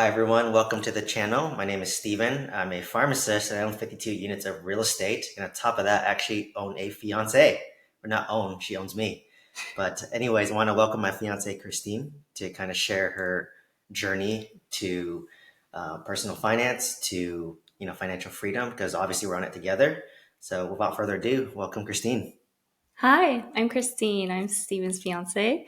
Hi everyone, welcome to the channel. My name is Steven. I'm a pharmacist and I own 52 units of real estate. And on top of that, I actually own a fiance. Or not own, she owns me. But anyways, I want to welcome my fiance Christine to kind of share her journey to personal finance, to financial freedom, because obviously we're on it together. So without further ado, welcome Christine. Hi, I'm Christine. I'm Steven's fiance.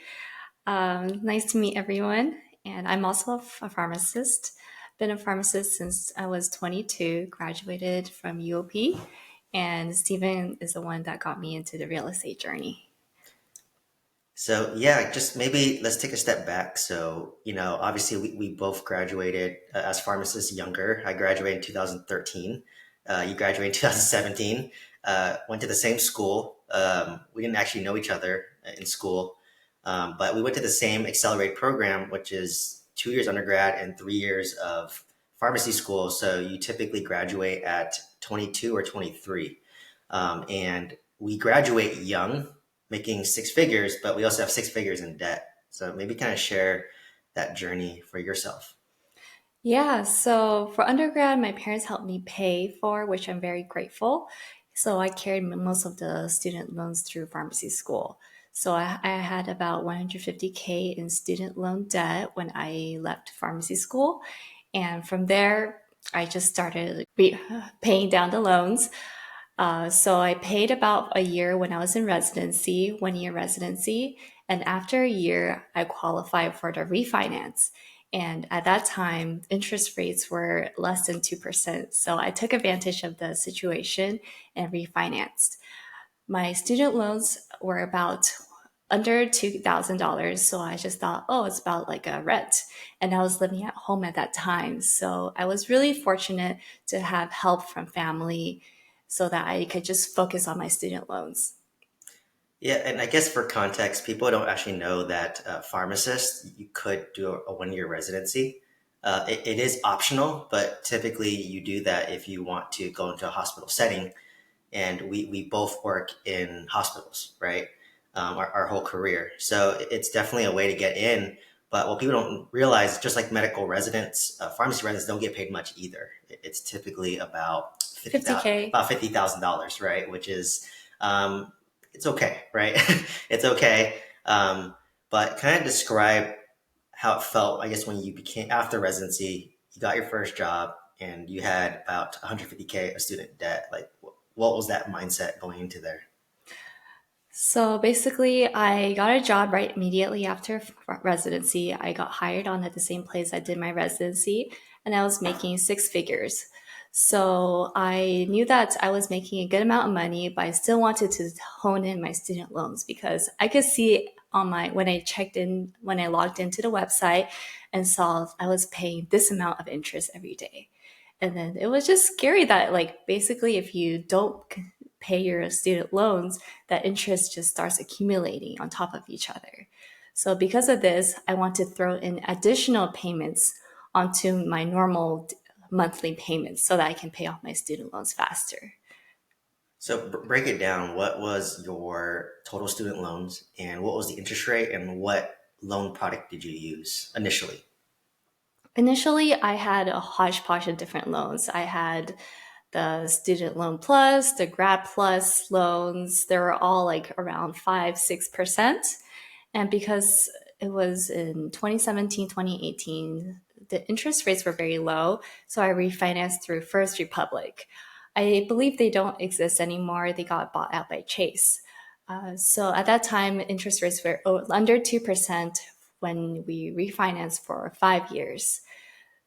Nice to meet everyone. And I'm also a pharmacist. Been a pharmacist since I was 22, graduated from UOP. And Steven is the one that got me into the real estate journey. So yeah, just maybe let's take a step back. So, obviously we both graduated as pharmacists younger. I graduated in 2013. You graduated in 2017. Went to the same school. We didn't actually know each other in school, but we went to the same accelerated program, which is 2 years undergrad and 3 years of pharmacy school. So you typically graduate at 22 or 23. And we graduate young, making six figures, but we also have six figures in debt. So maybe kind of share that journey for yourself. Yeah, so for undergrad, my parents helped me pay for, which I'm very grateful. So I carried most of the student loans through pharmacy school. So I had about 150K in student loan debt when I left pharmacy school. And from there, I just started paying down the loans. So I paid about a year when I was in residency, 1 year residency. And after a year, I qualified for the refinance. And at that time, interest rates were less than 2%. So I took advantage of the situation and refinanced. My student loans were about under $2,000. So I just thought, oh, it's about like a rent. And I was living at home at that time. So I was really fortunate to have help from family so that I could just focus on my student loans. Yeah, and I guess for context, people don't actually know that pharmacists, you could do a 1 year residency. It is optional, but typically you do that if you want to go into a hospital setting. And we both work in hospitals, right? Our whole career. So it's definitely a way to get in. But what people don't realize, just like medical residents, pharmacy residents don't get paid much either. It's typically about 50,000, 50K. about $50,000, right? Which is, it's okay, right? It's okay. But kind of describe how it felt, I guess, when you became after residency, you got your first job and you had about 150K of student debt. Like, what was that mindset going into there? So basically, I got a job right immediately after residency. I got hired on at the same place I did my residency, and I was making six figures. So I knew that I was making a good amount of money, but I still wanted to hone in my student loans because I could see on my when I logged into the website and saw I was paying this amount of interest every day. And then it was just scary that like basically if you don't pay your student loans, that interest just starts accumulating on top of each other. So because of this, I want to throw in additional payments onto my normal monthly payments so that I can pay off my student loans faster. So break it down. What was your total student loans and what was the interest rate and what loan product did you use initially? Initially, I had a hodgepodge of different loans. I had the student loan plus, the grad plus loans. They were all like around 5, 6%. And because it was in 2017, 2018, the interest rates were very low. So I refinanced through First Republic. I believe they don't exist anymore. They got bought out by Chase. So at that time, interest rates were under 2% when we refinanced for 5 years.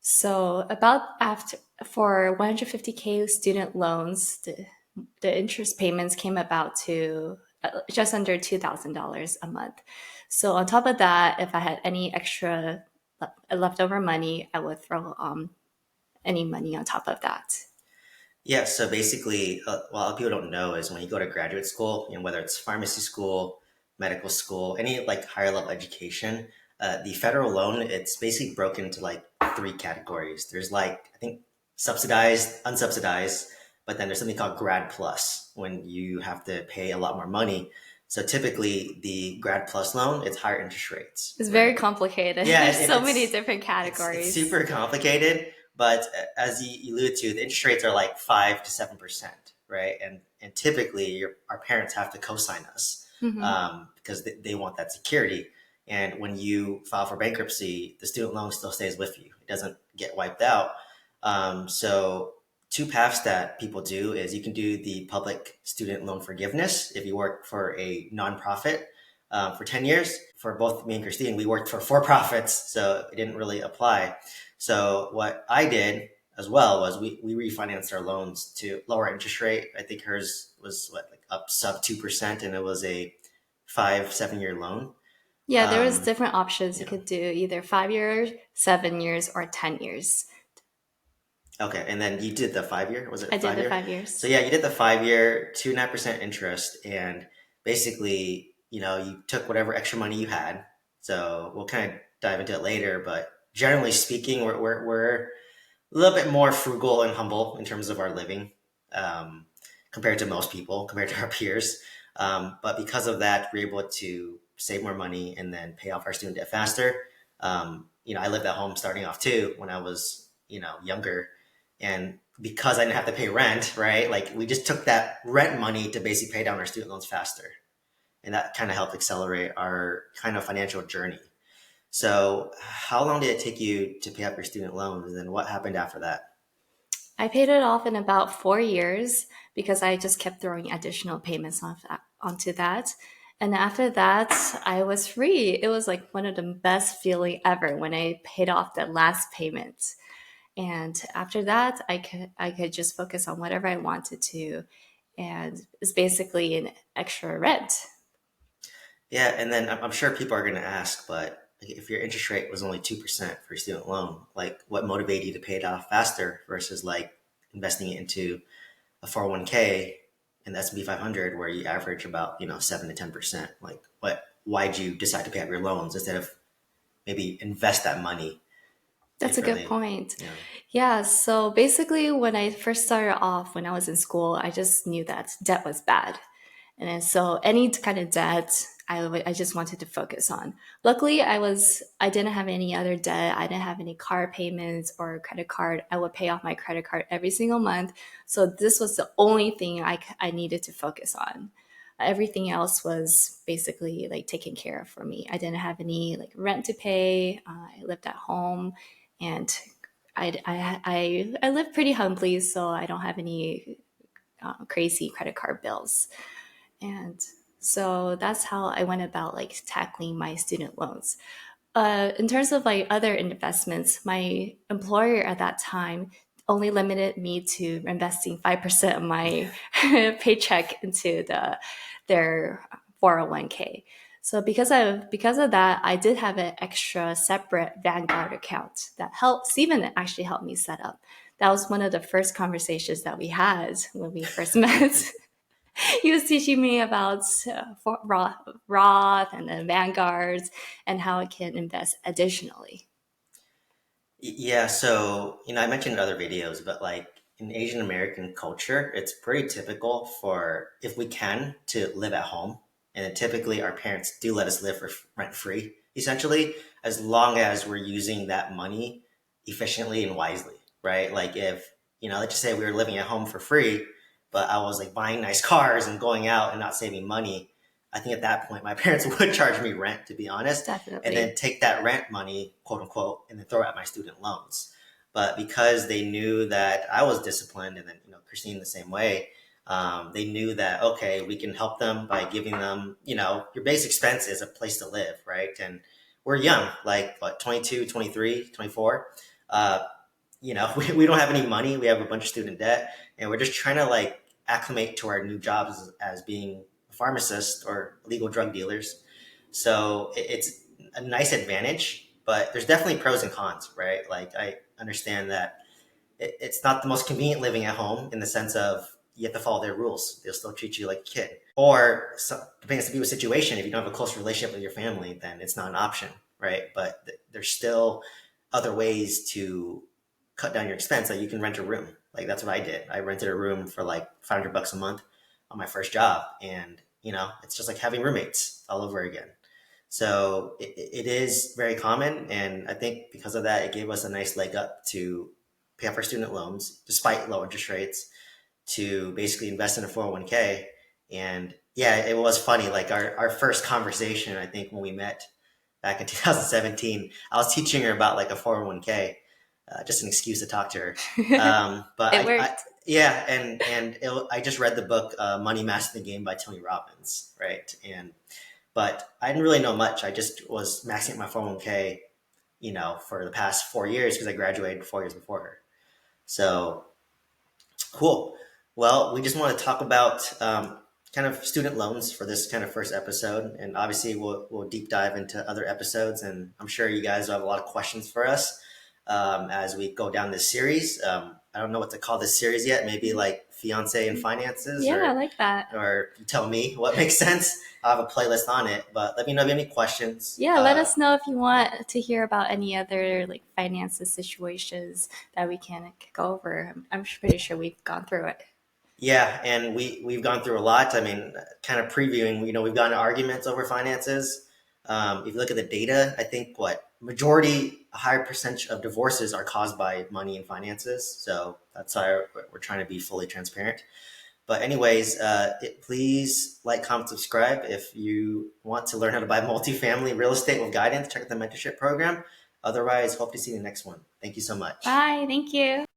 So about after for 150K student loans, the interest payments came about to just under $2,000 a month. So on top of that, if I had any extra leftover money, I would throw any money on top of that. Yeah, so basically, what a lot of people don't know is when you go to graduate school, whether it's pharmacy school, medical school, any like higher level education, the federal loan, it's basically broken into like three categories. There's like, I think, subsidized, unsubsidized, but then there's something called grad plus when you have to pay a lot more money. So typically the grad plus loan, it's higher interest rates, It's very right? complicated. Yeah, There's so many different it's categories. super complicated, but as you alluded to, the interest rates are like 5 to 7%, right? And typically, our parents have to co-sign us Hmm. because they want that security. And when you file for bankruptcy, the student loan still stays with you; it doesn't get wiped out. So, two paths that people do is you can do the public student loan forgiveness if you work for a nonprofit for 10 years. For both me and Christine, we worked for profits, so it didn't really apply. So what I did as well was we refinanced our loans to lower interest rate. I think hers was what, like up sub 2%, and it was a 5, 7 year loan. Yeah, there was Um, different options. You yeah. could do either 5 years, 7 years, or 10 years. Okay, and then you did the 5 year. Was I it did five the year? 5 years. So yeah, you did the 5 year, 2.5% interest, and basically, you took whatever extra money you had. So we'll kind of dive into it later, but generally speaking, we're a little bit more frugal and humble in terms of our living, um, compared to most people, compared to our peers. But because of that, we're able to save more money and then pay off our student debt faster. I lived at home starting off too when I was, younger. And because I didn't have to pay rent, right? Like we just took that rent money to basically pay down our student loans faster. And that kind of helped accelerate our kind of financial journey. So, how long did it take you to pay off your student loans? And then what happened after that? I paid it off in about 4 years because I just kept throwing additional payments onto that. And after that, I was free. It was like one of the best feeling ever when I paid off the last payment. And after that, I could just focus on whatever I wanted to, and it's basically an extra rent. Yeah, and then I'm sure people are going to ask, but if your interest rate was only 2% for your student loan, like what motivated you to pay it off faster versus like investing it into a 401k and the S&P 500 where you average about, 7 to 10%? Like why'd you decide to pay off your loans instead of maybe invest that money That's a good differently? point. You know? Yeah, so basically, when I first started off, when I was in school, I just knew that debt was bad. And then, so any kind of debt, I just wanted to focus on. Luckily, I didn't have any other debt. I didn't have any car payments or credit card. I would pay off my credit card every single month. So this was the only thing I needed to focus on. Everything else was basically like taken care of for me. I didn't have any like rent to pay. I lived at home, and I live pretty humbly, so I don't have any crazy credit card bills. And so that's how I went about like tackling my student loans. In terms of like other investments, my employer at that time only limited me to investing 5% of my paycheck into their 401k. So because of that, I did have an extra separate Vanguard account that helped. Stephen actually helped me set up. That was one of the first conversations that we had when we first met. He was teaching me about Roth and then Vanguards and how I can invest additionally. Yeah, so I mentioned in other videos, but like in Asian American culture, it's pretty typical for if we can to live at home, and then typically our parents do let us live for rent free, essentially, as long as we're using that money efficiently and wisely, right? Like if let's just say we were living at home for free, but I was like buying nice cars and going out and not saving money. I think at that point my parents would charge me rent, to be honest, and then Definitely. take that rent money, quote unquote, and then throw it at my student loans. But because they knew that I was disciplined, and then Christine the same way, they knew that okay, we can help them by giving them your base expenses, a place to live, right? And we're young, like what, 22, 23, 24. Uh, we don't have any money. We have a bunch of student debt, and we're just trying to like acclimate to our new jobs as being a pharmacist or legal drug dealers. So it's a nice advantage, but there's definitely pros and cons, right? Like I understand that it's not the most convenient living at home in the sense of you have to follow their rules. They'll still treat you like a kid. Or depending on the situation, if you don't have a close relationship with your family, then it's not an option, right? But there's still other ways to cut down your expense. Like you can rent a room. Like that's what I did. I rented a room for like $500 a month on my first job, and it's just like having roommates all over again. So it is very common, and I think because of that, it gave us a nice leg up to pay off our student loans despite low interest rates, to basically invest in a 401k. And yeah, it was funny. Like our first conversation, I think when we met back in 2017, I was teaching her about like a 401k, just an excuse to talk to her. But It I worked. yeah, I just read the book Money Master the Game by Tony Robbins, right? But I didn't really know much. I just was maxing out my 401k, for the past 4 years because I graduated 4 years before her. So cool. Well, we just want to talk about kind of student loans for this kind of first episode, and obviously we'll deep dive into other episodes, and I'm sure you guys will have a lot of questions for us as we go down this series. I don't know what to call this series yet. Maybe like Fiancé and Finances, Yeah, I or like that. you tell me what makes sense. I'll have a playlist on it, but let me know if you have any questions. Yeah, let us know if you want to hear about any other like finances situations that we can go over. I'm pretty sure we've gone through it. Yeah, and we've gone through a lot. I mean, kind of previewing. We've gotten into arguments over finances. If you look at the data, I think a higher percentage of divorces are caused by money and finances. So that's why we're trying to be fully transparent. But anyways, please like, comment, subscribe. If you want to learn how to buy multifamily real estate with guidance, check out the mentorship program. Otherwise, hope to see you in the next one. Thank you so much. Bye. Thank you.